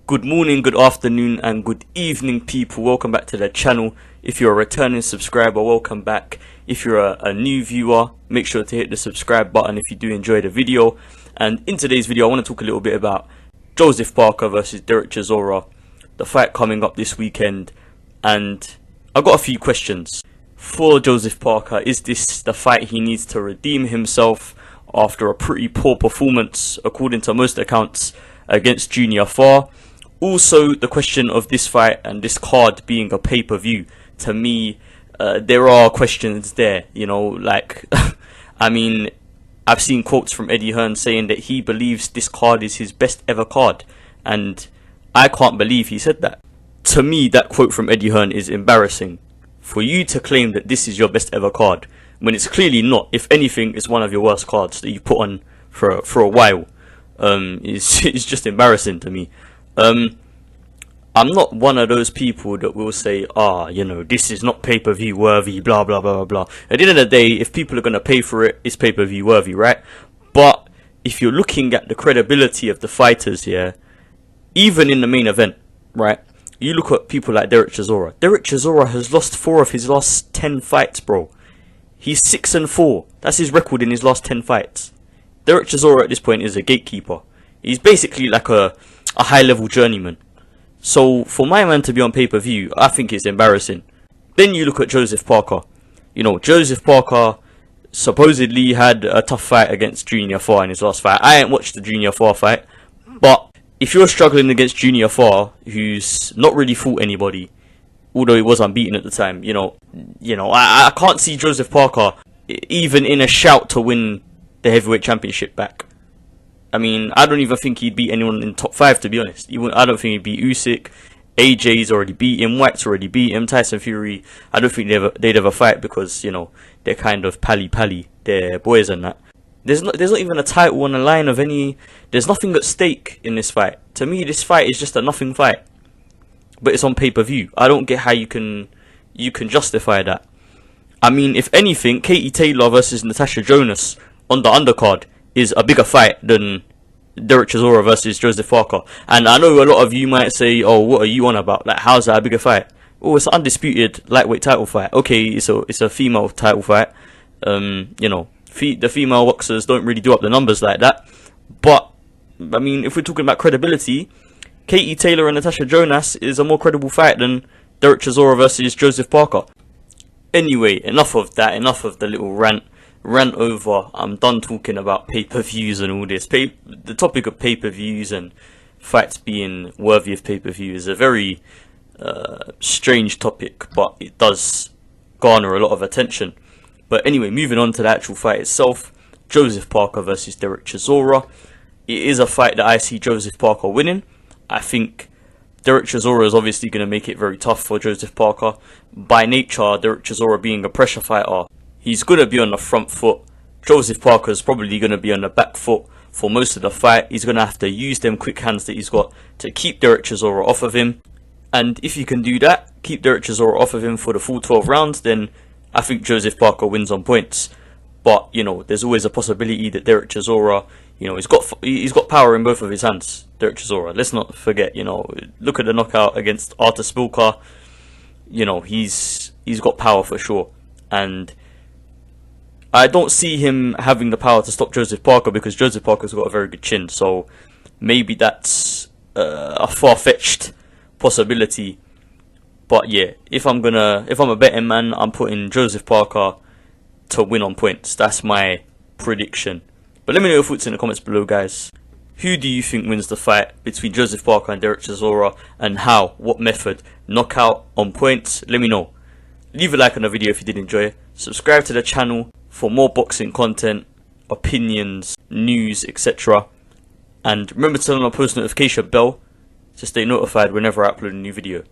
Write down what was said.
Good morning, good afternoon, and good evening, people. Welcome back to the channel. If you're a returning subscriber, welcome back. If you're a new viewer, make sure to hit the subscribe button if you do enjoy the video. And in today's video, I want to talk a little bit about Joseph Parker versus Dereck Chisora, the fight coming up this weekend. And I got a few questions. For Joseph Parker, is this the fight he needs to redeem himself after a pretty poor performance, according to most accounts, against Junior Farr? Also, the question of this fight and this card being a pay-per-view, to me, there are questions there, you know, like, I mean, I've seen quotes from Eddie Hearn saying that he believes this card is his best ever card, and I can't believe he said that. To me, that quote from Eddie Hearn is embarrassing. For you to claim that this is your best ever card, when it's clearly not. If anything, it's one of your worst cards that you put on for a while. It's just embarrassing to me. I'm not one of those people that will say, you know, this is not pay-per-view worthy, blah, blah, blah, blah, blah. At the end of the day, if people are going to pay for it, it's pay-per-view worthy, right? But if you're looking at the credibility of the fighters here, even in the main event, right? You look at people like Dereck Chisora. Dereck Chisora has lost 4 of his last 10 fights, bro. He's 6-4. That's his record in his last 10 fights. Dereck Chisora at this point is a gatekeeper. He's basically like a high-level journeyman. So for my man to be on pay-per-view, I think it's embarrassing. Then you look at Joseph Parker. You know, Joseph Parker supposedly had a tough fight against Junior Farr in his last fight. I ain't watched the Junior Farr fight, but if you're struggling against Junior Farr, who's not really fought anybody, although he was unbeaten at the time, you know, I can't see Joseph Parker even in a shout to win the heavyweight championship back. I mean, I don't even think he'd beat anyone in top 5, to be honest. I don't think he'd beat Usyk. AJ's already beat him. White's already beat him. Tyson Fury, I don't think they'd ever fight because, you know, they're kind of pally. They're boys and that. There's not even a title on the line of any. There's nothing at stake in this fight. To me, this fight is just a nothing fight. But it's on pay-per-view. I don't get how you can justify that. I mean, if anything, Katie Taylor versus Natasha Jonas on the undercard is a bigger fight than Dereck Chisora versus Joseph Parker. And I know a lot of you might say, oh, what are you on about? Like, how's that a bigger fight? Oh, it's an undisputed lightweight title fight. Okay, it's a female title fight. You know, the female boxers don't really do up the numbers like that. But, I mean, if we're talking about credibility, Katie Taylor and Natasha Jonas is a more credible fight than Dereck Chisora versus Joseph Parker. Anyway, enough of that. Enough of the little rant over. I'm done talking about pay-per-views and all this. The topic of pay-per-views and fights being worthy of pay-per-view is a very strange topic, but it does garner a lot of attention. But anyway, moving on to the actual fight itself, Joseph Parker versus Dereck Chisora. It is a fight that I see Joseph Parker winning. I think Dereck Chisora is obviously going to make it very tough for Joseph Parker. By nature, Dereck Chisora being a pressure fighter, he's going to be on the front foot. Joseph Parker is probably going to be on the back foot for most of the fight. He's going to have to use them quick hands that he's got to keep Dereck Chisora off of him. And if you can do that, keep Dereck Chisora off of him for the full 12 rounds, then I think Joseph Parker wins on points. But, you know, there's always a possibility that Dereck Chisora, you know, he's got power in both of his hands, Dereck Chisora. Let's not forget, you know, look at the knockout against Artur Szpilka. You know, he's got power for sure. And I don't see him having the power to stop Joseph Parker because Joseph Parker's got a very good chin. So maybe that's a far-fetched possibility. But yeah, if I'm a betting man, I'm putting Joseph Parker to win on points. That's my prediction. But let me know your thoughts in the comments below, guys. Who do you think wins the fight between Joseph Parker and Dereck Chisora, and how? What method? Knockout, on points? Let me know. Leave a like on the video if you did enjoy it. Subscribe to the channel for more boxing content, opinions, news, etc. And remember to turn on the post notification bell to stay notified whenever I upload a new video.